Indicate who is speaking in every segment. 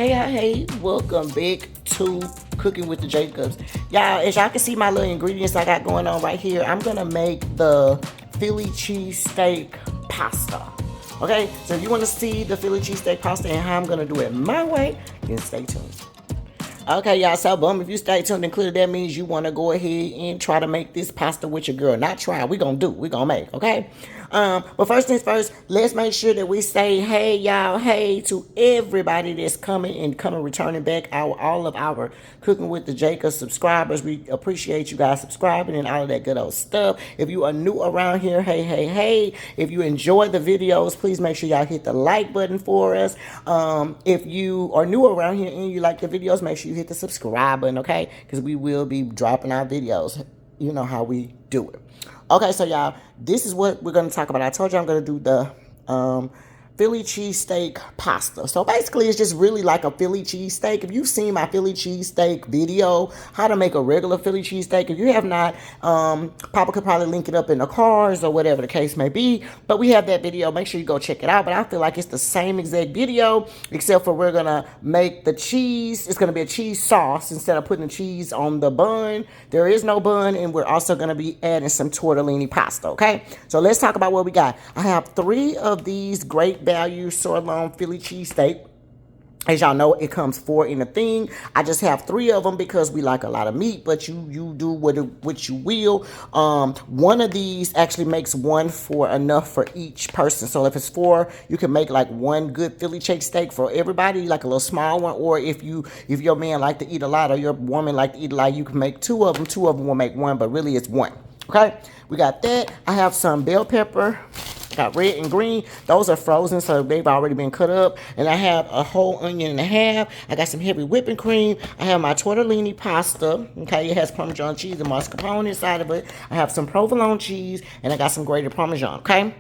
Speaker 1: Hey, welcome back to Cooking with the Jacobs. Y'all, as y'all can see my little ingredients I got going on right here, I'm gonna make the Philly cheesesteak pasta. Okay, so if you wanna see the Philly cheesesteak pasta and how I'm gonna do it my way, then stay tuned. Okay, y'all, so boom, if you stay tuned and clear, that means you want to go ahead and try to make this pasta with your girl. Not try, we gonna do, we gonna make, okay? But first things first, let's make sure that we say hey, y'all, hey to everybody that's coming returning back, all of our Cooking with the Jacobs subscribers. We appreciate you guys subscribing and all of that good old stuff. If you are new around here, hey. If you enjoy the videos, please make sure y'all hit the like button for us. If you are new around here and you like the videos, make sure you hit the subscribe button, okay? Because we will be dropping our videos. You know how we do it. Okay, so y'all, this is what we're going to talk about. I told you I'm going to do the Philly cheesesteak pasta. So basically, it's just really like a Philly cheesesteak. If you've seen my Philly cheesesteak video, how to make a regular Philly cheesesteak, if you have not, Papa could probably link it up in the cards or whatever the case may be. But we have that video. Make sure you go check it out. But I feel like it's the same exact video, except for we're going to make the cheese. It's going to be a cheese sauce instead of putting the cheese on the bun. There is no bun, and we're also going to be adding some tortellini pasta, okay? So let's talk about what we got. I have 3 of these great value sirloin Philly cheesesteak. As y'all know, it comes 4 in a thing. I just have 3 of them because we like a lot of meat, but you do what you will. One of these actually makes one for enough for each person. So if it's 4, you can make like one good Philly cheesesteak for everybody, like a little small one. Or if your man like to eat a lot or your woman like to eat a lot, you can make 2 of them. 2 of them will make one, but really it's 1. Okay, we got that. I have some bell pepper. Got red and green. Those are frozen, so they've already been cut up. And I have a whole onion and a half. I got some heavy whipping cream. I have my tortellini pasta. Okay, it has Parmesan cheese and mascarpone inside of it. I have some provolone cheese, and I got some grated Parmesan. Okay.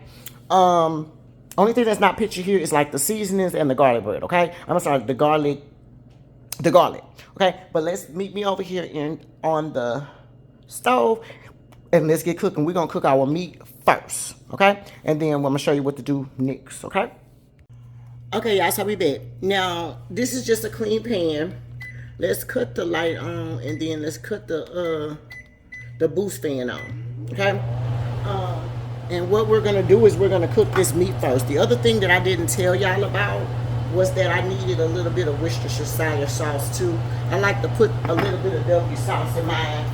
Speaker 1: Only thing that's not pictured here is like the seasonings and the garlic bread. Okay, I'm sorry, the garlic. Okay, but let's meet me over here on the stove. And let's get cooking. We're going to cook our meat first, okay? And then I'm going to show you what to do next, okay? Okay, y'all, so we back. Now, this is just a clean pan. Let's cut the light on, and then let's cut the boost fan on, okay? And what we're going to do is we're going to cook this meat first. The other thing that I didn't tell y'all about was that I needed a little bit of Worcestershire sauce, too. I like to put a little bit of W sauce in mine.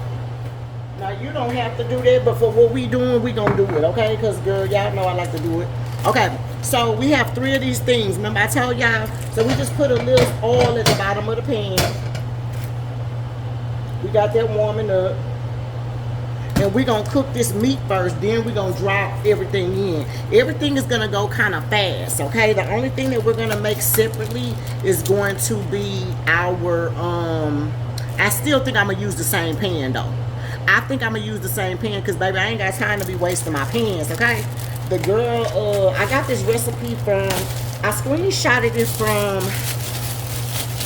Speaker 1: Now, you don't have to do that, but for what we doing, we gonna do it, okay? Because, girl, y'all know I like to do it. Okay, so we have 3 of these things. Remember I told y'all? So we just put a little oil at the bottom of the pan. We got that warming up. And we're gonna cook this meat first, then we're gonna drop everything in. Everything is gonna go kind of fast, okay? The only thing that we're gonna make separately is going to be our, I still think I'm gonna use the same pan, though. I think I'm going to use the same pan because, baby, I ain't got time to be wasting my pans, okay? The girl, I got this recipe from, I screenshotted it from,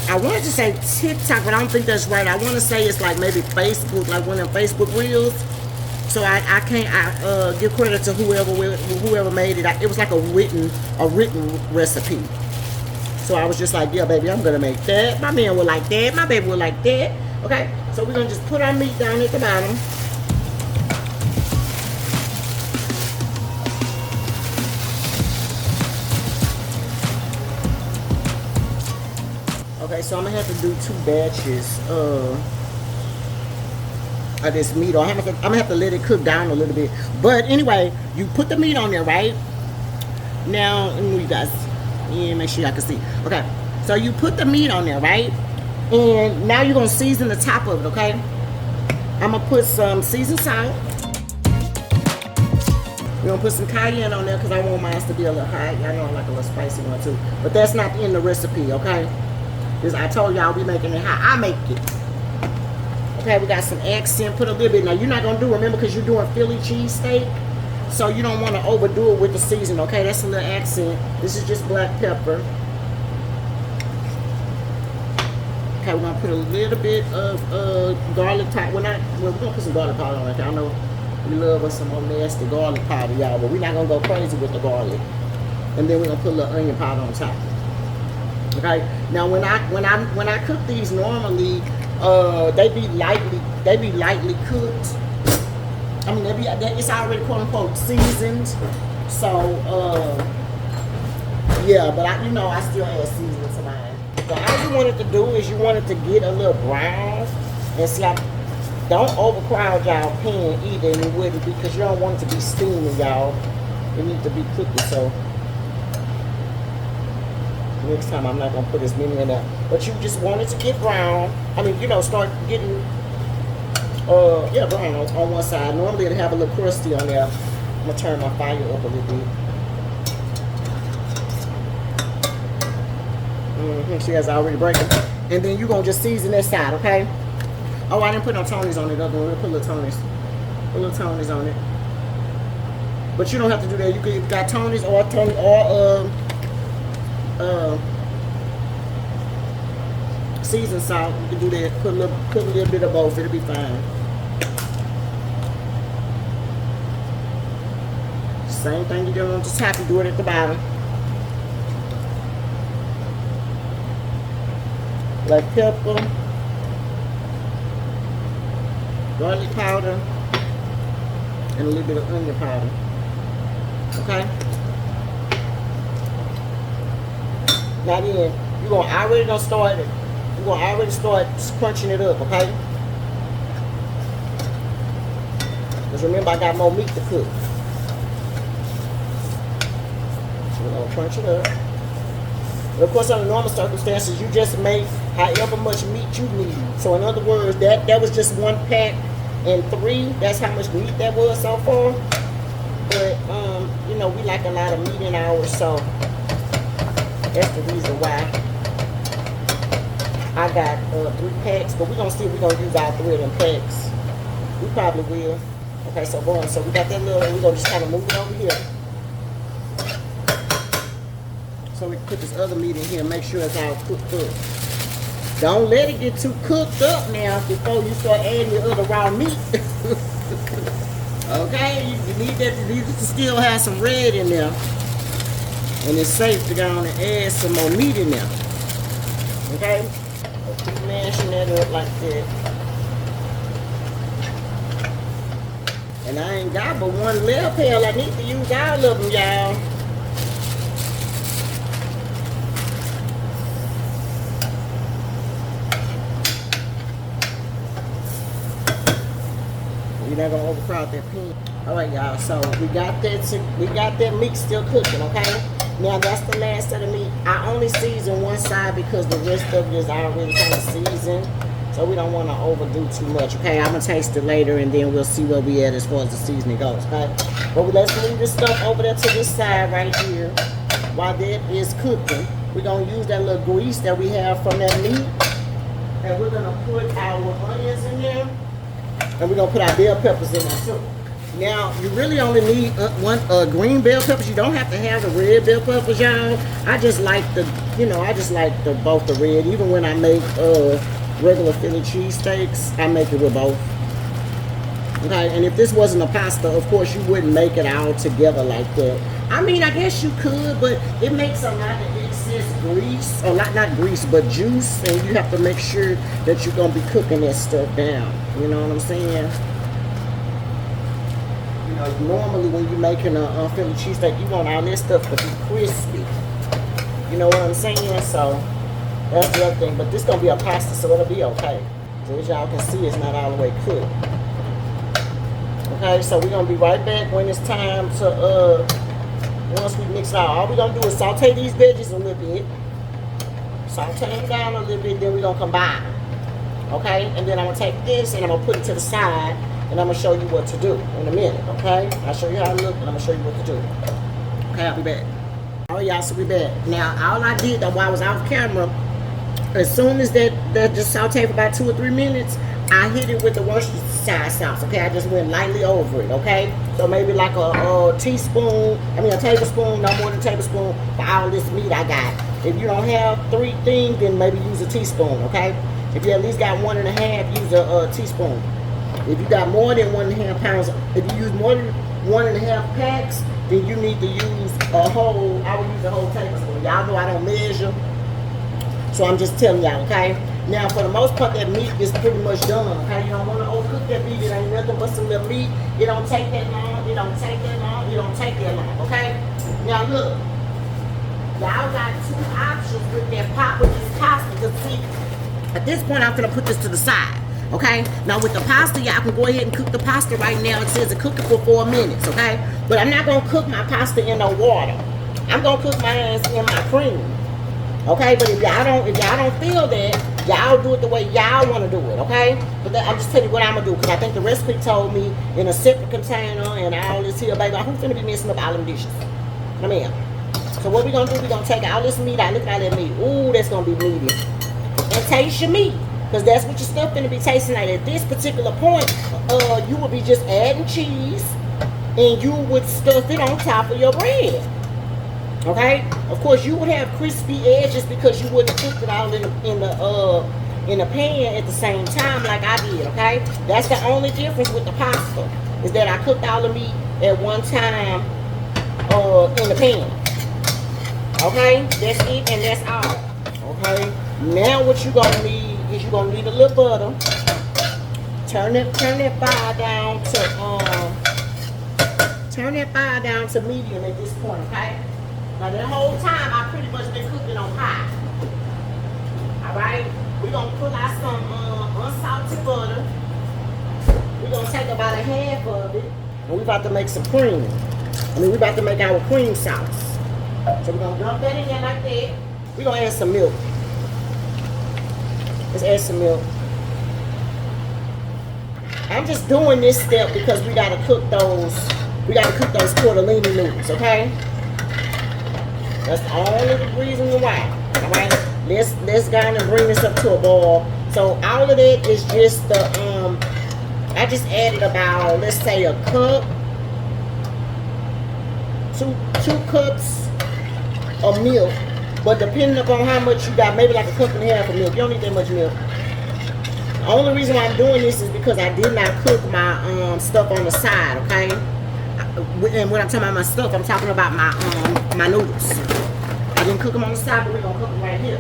Speaker 1: I wanted to say TikTok, but I don't think that's right. I want to say it's like maybe Facebook, like one of them Facebook Reels. So I can't give credit to whoever made it. It was like a written recipe. So I was just like, yeah, baby, I'm going to make that. My man would like that. My baby would like that. Okay, so we're going to just put our meat down at the bottom. Okay, so I'm going to have to do 2 batches of this meat. I'm going to have to let it cook down a little bit. But anyway, you put the meat on there, right? Now, let me move you guys. Yeah, make sure y'all can see. Okay, so you put the meat on there, right? And now you're going to season the top of it, okay? I'm going to put some seasoned salt. We're going to put some cayenne on there because I want mine to be a little hot. I know I like a little spicy one too. But that's not in the recipe, okay? Because I told y'all we making it hot. I make it. Okay, we got some accent. Put a little bit. Now, you're not going to do, remember, because you're doing Philly cheesesteak. So you don't want to overdo it with the seasoning, okay? That's a little accent. This is just black pepper. Okay, we're going to put a little bit of garlic powder. We're going to put some garlic powder on it. I know we love us some more nasty garlic powder, y'all, but we're not going to go crazy with the garlic. And then we're going to put a little onion powder on top. Okay. Now when I cook these normally, they be lightly cooked. I mean, it's already quote unquote seasoned. So yeah, but I still add seasoning to mine. So all you want it to do is you want it to get a little brown, and see, don't overcrowd y'all pan either, and it wouldn't, because you don't want it to be steaming, y'all. It needs to be cooking. So next time I'm not gonna put as many in there, but you just want it to get brown. I mean, start getting brown on one side. Normally it'll have a little crusty on there. I'm gonna turn my fire up a little bit. See, that's already breaking. And then you're gonna just season that side, okay? Oh, I didn't put no Tony's on it. Other one, we'll put little Tony's. Put little Tony's on it. But you don't have to do that. You could got Tony's or seasoned salt. You can do that. Put a little bit of both. It'll be fine. Same thing you do on the top. You do it at the bottom. Black pepper, garlic powder, and a little bit of onion powder. Okay. Now then, you're gonna already start crunching it up, okay? Because remember, I got more meat to cook. So we're gonna crunch it up. But of course, under normal circumstances, you just make however much meat you need. So in other words, that was just 1 pack and 3. That's how much meat that was so far. But we like a lot of meat in ours, so that's the reason why I got 3 packs. But we're gonna see if we're gonna use all 3 of them packs. We probably will. Okay, so boom. So we got that little, and we're gonna just kind of move it over here. So we can put this other meat in here and make sure it's all cooked up. Don't let it get too cooked up now before you start adding your other raw meat. Okay, you need to still have some red in there. And it's safe to go on and add some more meat in there. Okay? So keep mashing that up like that. And I ain't got but 1 left here. I need to use all of them, y'all. You're not gonna overcrowd that pan. All right, y'all. So we got that meat still cooking. Okay. Now that's the last of the meat. I only season one side because the rest of it is already kind of seasoned. So we don't want to overdo too much. Okay. I'm gonna taste it later, and then we'll see where we at as far as the seasoning goes. Okay. But let's move this stuff over there to this side right here. While that is cooking, we're gonna use that little grease that we have from that meat, and we're gonna put our onions in there. And we're going to put our bell peppers in there too. Now, you really only need green bell peppers. You don't have to have the red bell peppers, y'all. I just like both the red. Even when I make regular Philly cheesesteaks, I make it with both. Okay, and if this wasn't a pasta, of course, you wouldn't make it all together like that. I mean, I guess you could, but it makes a lot of excess grease, or not grease, but juice, and you have to make sure that you're going to be cooking that stuff down. You know what I'm saying? Normally when you're making a Philly cheesesteak, you want all this stuff to be crispy. You know what I'm saying? So that's the other thing. But this gonna be a pasta, so it'll be okay. So as y'all can see, it's not all the way cooked. Okay, so we're gonna be right back when it's time to once we mix it out. All we're gonna do is saute these veggies a little bit. Saute them down a little bit, then we're gonna combine. Okay, and then I'm gonna take this and I'm gonna put it to the side, and I'm gonna show you what to do in a minute. Okay, I'll show you how it looks, and I'm gonna show you what to do. Okay, I'll be back. All right, y'all, so we back. Now, all I did while I was off camera, as soon as that just sauteed for about 2 or 3 minutes, I hit it with the Worcestershire sauce. Okay, I just went lightly over it. Okay, so maybe like a tablespoon, no more than a tablespoon for all this meat I got. If you don't have 3 things, then maybe use a teaspoon. Okay. If you at least got 1.5, use a teaspoon. If you got more than 1.5 pounds, if you use more than 1.5 packs, then you need to use I would use a whole tablespoon. Y'all know I don't measure. So I'm just telling y'all, okay? Now, for the most part, that meat is pretty much done, okay? You don't want to overcook that meat. It ain't nothing but some little meat. It don't take that long. It don't take that long. It don't take that long, okay? Now, look. Y'all got two options with that pot with this pasta. Because, see, at this point, I'm going to put this to the side, okay? Now, with the pasta, y'all can go ahead and cook the pasta right now. It says to cook it for 4 minutes, okay? But I'm not going to cook my pasta in no water. I'm going to cook my ass in my cream. Okay, but if y'all don't feel that, y'all do it the way y'all want to do it, okay? But I'm just telling you what I'm gonna do, because I think the recipe told me in a separate container and all this here, baby. Who's gonna be messing up all them dishes? I mean, so what we gonna do? We gonna take all this meat out. Look at all that meat. Ooh, that's gonna be meaty. And taste your meat, because that's what your stuff gonna be tasting like. At this particular point, you will be just adding cheese, and you would stuff it on top of your bread. Okay, of course you would have crispy edges because you wouldn't cook it all in the pan at the same time like I did. Okay, that's the only difference with the pasta, is that I cooked all the meat at one time in the pan. Okay, that's it and that's all. Okay, now what you gonna need is you gonna need a little butter. Turn that fire down to medium at this point. Okay. Now, the whole time, I pretty much been cooking on high. Alright? We're going to pull out some unsalted butter. We're going to take about a half of it. And we're about to make some cream. We're about to make our cream sauce. So, we're going to dump that in there like that. We're going to add some milk. Let's add some milk. I'm just doing this step because we got to cook those tortellini noodles, okay? That's the only reason why. Alright, let's go and bring this up to a boil. So all of that is just the I just added about, let's say, a cup, two cups of milk. But depending upon how much you got, maybe like a cup and a half of milk. You don't need that much milk. The only reason why I'm doing this is because I did not cook my stuff on the side, okay? And when I'm talking about my stuff, I'm talking about my noodles. I didn't cook them on the side, but we're gonna cook them right here.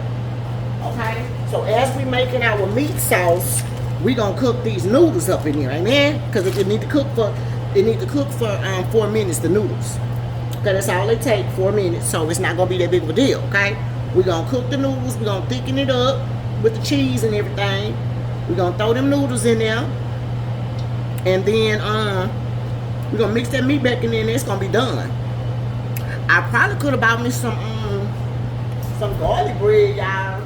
Speaker 1: Okay? So as we making our meat sauce, we gonna cook these noodles up in here, amen? Because it need to cook for 4 minutes, the noodles. Okay, that's all it takes, 4 minutes. So it's not gonna be that big of a deal, okay? We're gonna cook the noodles, we're gonna thicken it up with the cheese and everything. We're gonna throw them noodles in there. And then we're gonna mix that meat back in there and it's gonna be done. I probably could have bought me some garlic bread, y'all.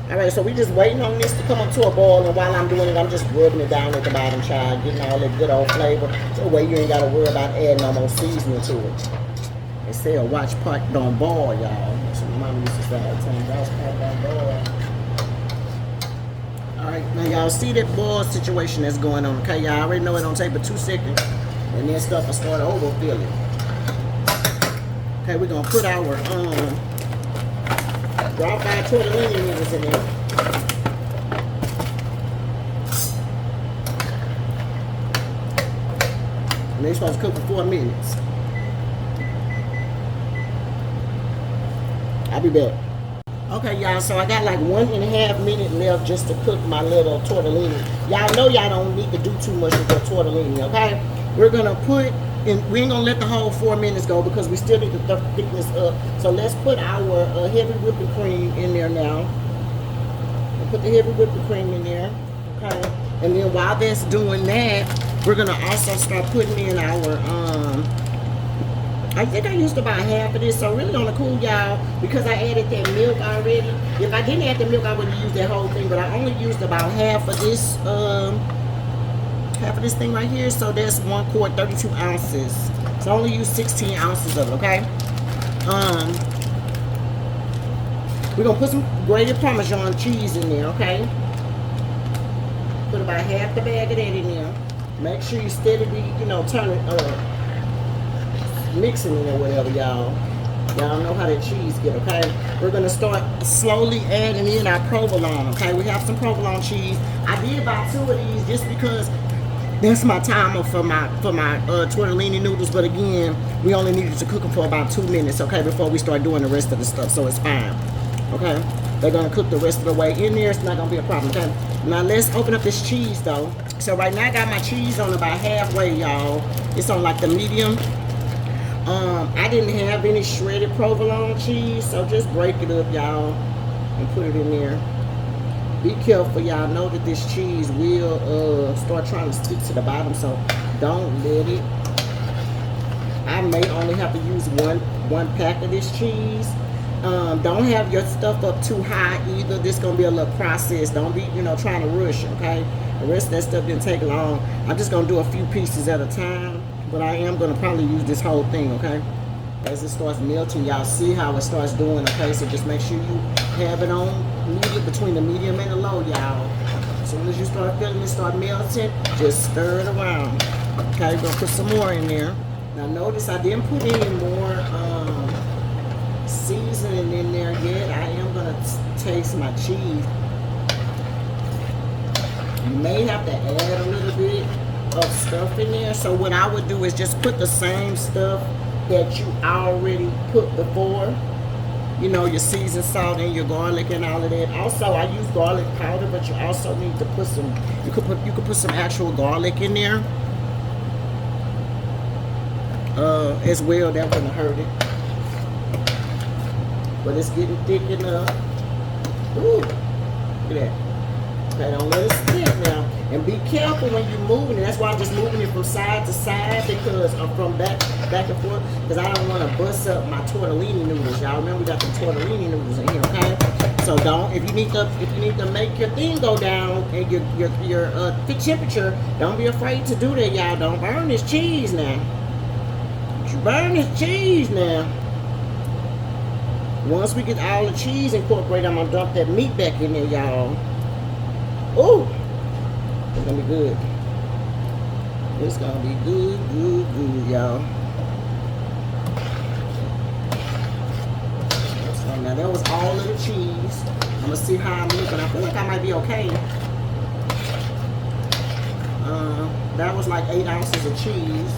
Speaker 1: Alright, so we just waiting on this to come up to a boil, and while I'm doing it, I'm just rubbing it down at the bottom, child, getting all that good old flavor. So that way you ain't gotta worry about adding no more seasoning to it. They say a watch pot don't boil, y'all. So my mama used to say all the time, watch pot don't boil. Alright, now y'all see that boil situation that's going on, okay? Y'all already know it don't take but 2 seconds. And then stuff will start overfilling. Okay, we're gonna put our raw fried tortellini noodles in there. And they're supposed to cook for 4 minutes. I'll be back. Okay, y'all, so I got like 1.5 minutes left just to cook my little tortellini. Y'all know y'all don't need to do too much with your tortellini, okay? We're gonna put in, we ain't gonna let the whole 4 minutes go because we still need to thicken this up. So let's put our heavy whipping cream in there now. We'll put the heavy whipping cream in there, okay? And then while that's doing that, we're gonna also start putting in our I think I used about half of this, so really on the cool, y'all, because I added that milk already. If I didn't add the milk, I would have used that whole thing, but I only used about half of this thing right here. So that's 1 quart, 32 ounces. So I only use 16 ounces of it, okay? We're gonna put some grated Parmesan cheese in there, okay? Put about half the bag of that in there. Make sure you steadily, turn it mixing it or whatever, y'all. Y'all know how that cheese get, okay? We're gonna start slowly adding in our provolone, okay? We have some provolone cheese. I did buy 2 of these just because that's my timer for my tortellini noodles, but again, we only needed to cook them for about 2 minutes, okay, before we start doing the rest of the stuff, so it's fine, okay? They're gonna cook the rest of the way in there. It's not gonna be a problem, okay? Now let's open up this cheese though. So right now I got my cheese on about halfway, y'all. It's on like the medium. I didn't have any shredded provolone cheese, so just break it up, y'all, and put it in there. Be careful, y'all. Know that this cheese will start trying to stick to the bottom, so don't let it. I may only have to use one pack of this cheese. Don't have your stuff up too high either. This is gonna be a little process. Don't be, trying to rush, okay? The rest of that stuff didn't take long. I'm just gonna do a few pieces at a time, but I am gonna probably use this whole thing, okay? As it starts melting, y'all see how it starts doing, okay? So just make sure you have it on medium, between the medium and the low, y'all. As soon as you start feeling it start melting, just stir it around. Okay, we're gonna put some more in there. Now notice I didn't put any more seasoning in there yet. I am gonna taste my cheese. You may have to add a little bit of stuff in there. So what I would do is just put the same stuff that you already put before. Your seasoned salt and your garlic and all of that. Also, I use garlic powder, but you also need to put some, you could put some actual garlic in there as well. That wouldn't hurt it. But it's getting thick enough. Ooh, look at that. Okay, don't let it stick now. And be careful when you're moving it. That's why I'm just moving it from side to side, because I'm from back and forth, because I don't want to bust up my tortellini noodles. Y'all remember we got the tortellini noodles in here, okay? So don't, if you need to make your thing go down and your temperature, don't be afraid to do that, y'all. Don't burn this cheese now. You burn this cheese now. Once we get all the cheese incorporated, I'm gonna dump that meat back in there, y'all. Ooh, it's gonna be good. It's gonna be good, y'all. So now that was all of the cheese. I'm gonna see how I'm looking. I feel like I might be okay. That was like 8 ounces of cheese.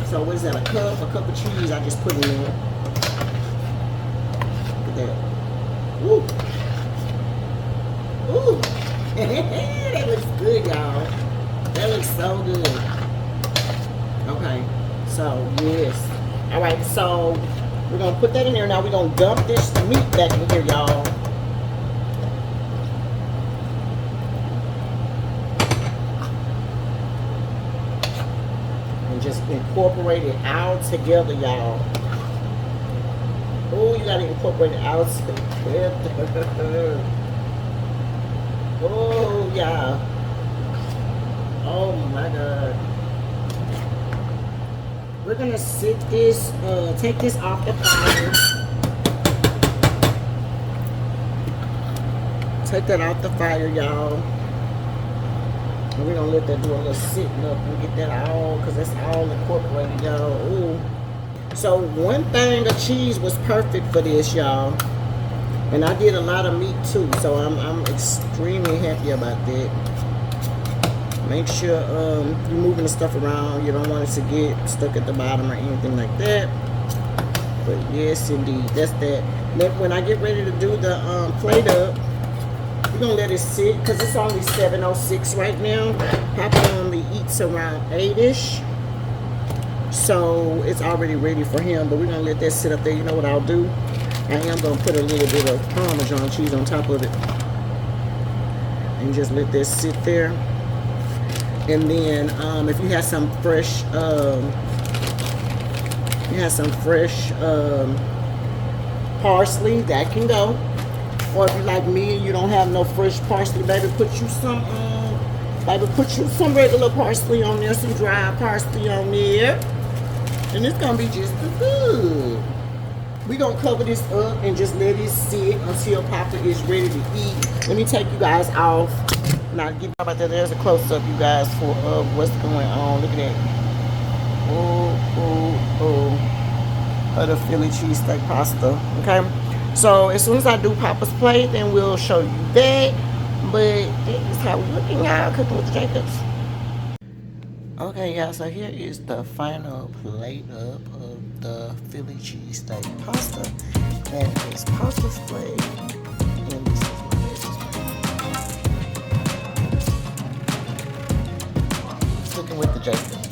Speaker 1: So what is that? A cup of cheese I just put in there. Ooh. Ooh. That looks good, y'all. That looks so good. Okay. So, yes. Alright, so we're going to put that in there. Now we're going to dump this meat back in here, y'all. And just incorporate it all together, y'all. Oh, you gotta incorporate it out together. Oh, yeah. Oh my God. We're gonna sit this, take this off the fire. Take that off the fire, y'all. And we're gonna let that do a little sitting up and get that all, because that's all incorporated, y'all. Ooh. So 1 thing of cheese was perfect for this, y'all. And I did a lot of meat too, so I'm extremely happy about that. Make sure you're moving the stuff around. You don't want it to get stuck at the bottom or anything like that. But yes, indeed, that's that. Then when I get ready to do the plate up, we're gonna let it sit, because it's only 7:06 right now. Papa only eats around 8-ish. So it's already ready for him, but we're gonna let that sit up there. You know what I'll do? I am gonna put a little bit of Parmesan cheese on top of it and just let that sit there. And then if you have some fresh parsley, that can go. Or if you like me and you don't have no fresh parsley, baby, put you some regular parsley on there, some dry parsley on there. And it's gonna be just as good. We're gonna cover this up and just let it sit until Papa is ready to eat. Let me take you guys off. Now give you about that. There's a close-up, you guys, for what's going on. Look at that. Of the Philly cheesesteak pasta. Okay. So as soon as I do Papa's plate, then we'll show you that. But this is how we're looking, y'all, cooking with the Jacobs. Okay, y'all, so here is the final plate up of the Philly cheesesteak pasta. That is Papa's plate. And Cooking with the Jacobs.